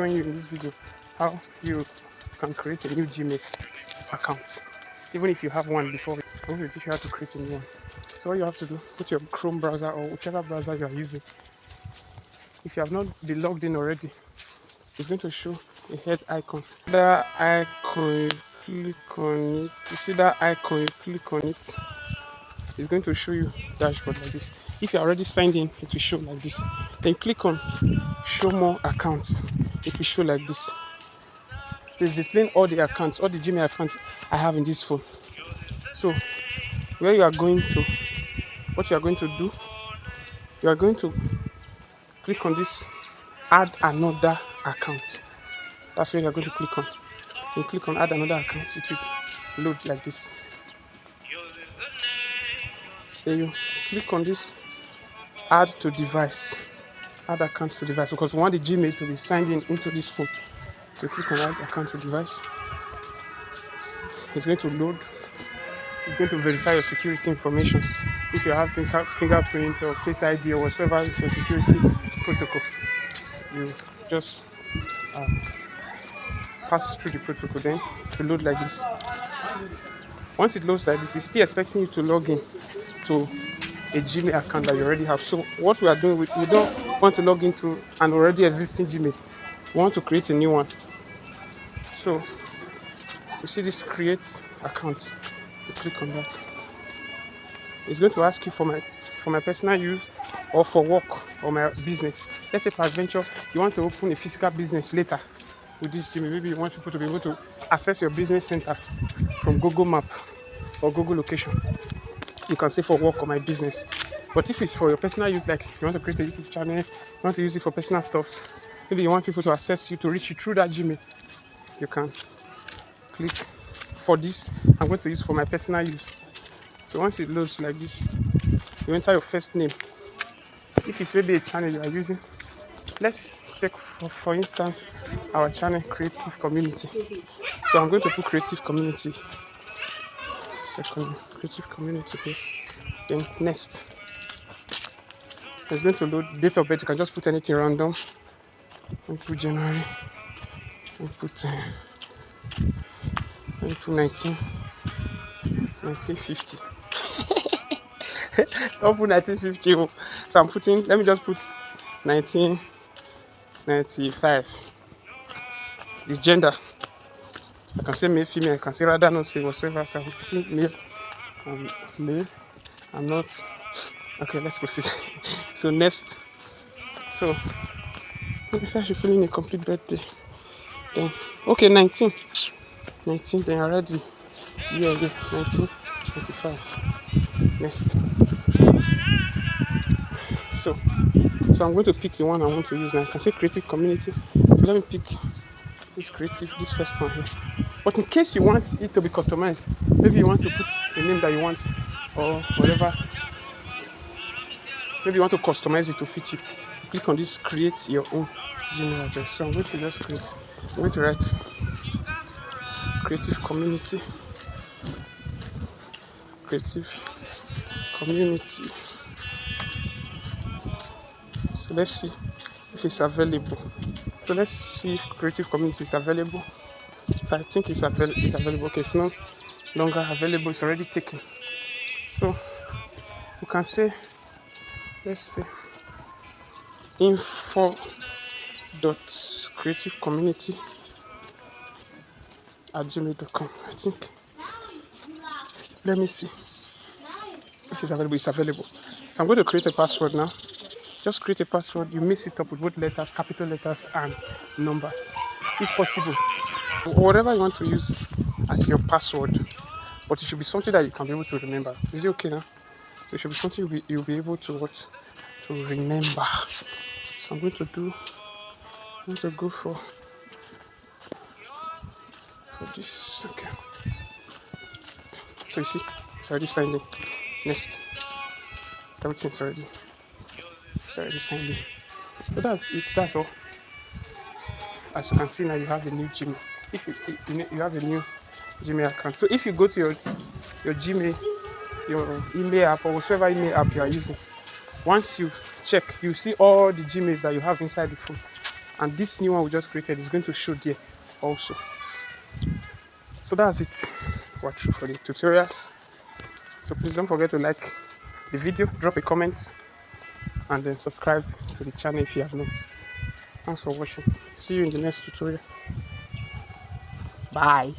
showing you in this video how you can create a new Gmail account. Even if you have one before, I'm going to teach you how to create a new one. So what you have to do, put your Chrome browser or whichever browser you are using. If you have not been logged in already, it's going to show a head icon. That icon, you click on it. You see that icon, you click on it. It's going to show you dashboard like this. If you're already signed in, it will show like this. Then click on show more accounts. It will show like this. So it's displaying all the accounts, all the Gmail accounts I have in this phone. So where you are going to, what you are going to do, you are going to click on this add another account. That's where you are going to click on. You click on add another account, it will load like this. Then you click on this add to device, add account to device, because we want the Gmail to be signed in into this phone. So click on add account to device. It's going to load. It's going to verify your security information. If you have fingerprint or Face ID or whatever is your security protocol, you just pass through the protocol. Then to load like this. Once it loads like this, it's still expecting you to log in to a Gmail account that you already have. So what we are doing, we don't want to log into an already existing Gmail. We want to create a new one. So you see this create account. You click on that. It's going to ask you for my personal use or for work or my business. Let's say peradventure you want to open a physical business later with this Gmail. Maybe you want people to be able to access your business center from Google Map or Google Location. You can say for work or my business. But if it's for your personal use, like you want to create a YouTube channel, you want to use it for personal stuff, maybe you want people to access you, to reach you through that Gmail, you can click for this. I'm going to use for my personal use. So once it loads like this, you enter your first name. If it's maybe a channel you are using, let's take for instance our channel Creative Community. So I'm going to put Creative Community. Second, Creative Community here. Then next, it's going to load date of birth. You can just put anything random. I put January. I put 1950. Don't put 1950. So I'm putting. Let me just put 1995. The gender. I can say male, female. I can say rather not say whatsoever. So I'm putting male. Male. I'm not. Okay, let's proceed. So next. So maybe I should fill in a complete birthday. Then okay, 19. Then already. Yeah, 1995. Next. So I'm going to pick the one I want to use now. I can say Creative Community. So let me pick this first one here. But in case you want it to be customized, maybe you want to put the name that you want or whatever. Maybe you want to customize it to fit you. Click on this create your own Gmail address. So I'm going to just create. I'm going to write Creative Community. Creative Community. So let's see if it's available. So let's see if Creative Community is available. So I think it's available. Okay, it's no longer available. It's already taken. So you can say, let's say info.creativecommunity@gmail.com. I think. Let me see if it's available. It's available. So I'm going to create a password now. Just create a password. You mix it up with both letters, capital letters and numbers, if possible. Whatever you want to use as your password, but it should be something that you can be able to remember. Is it okay now? So it should be something you'll be able to remember. So I'm going to go for this. Okay. So you see, it's already signed in. Next, everything's already signed in. So that's it. That's all. As you can see now, you have a new Gmail. If you have a new Gmail account. So if you go to your Gmail, your email app or whatever email app you are using, once you check, you see all the Gmails that you have inside the phone. and this new one we just created is going to show there also. So that's it for the tutorials. So please don't forget to like the video, drop a comment, and then subscribe to the channel if you have not. Thanks for watching. See you in the next tutorial. Bye.